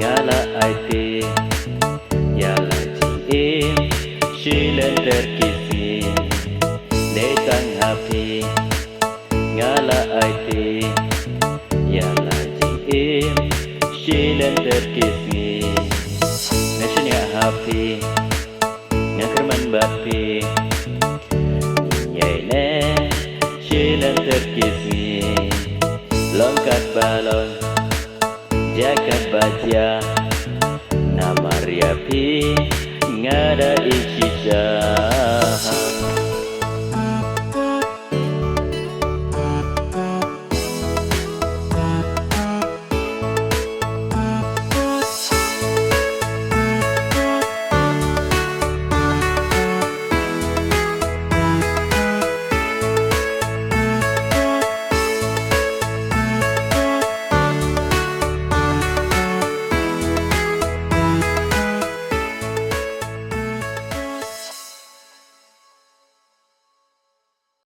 ngala ai te ya la chi em shi len ter kisi le tang happy ngala ai te ya la chi em shi len ter kisi nasinya happy ngakerman bapi nhảy nè shi len ter kisi longkat balon jagat baja nama riapi ngada ikisha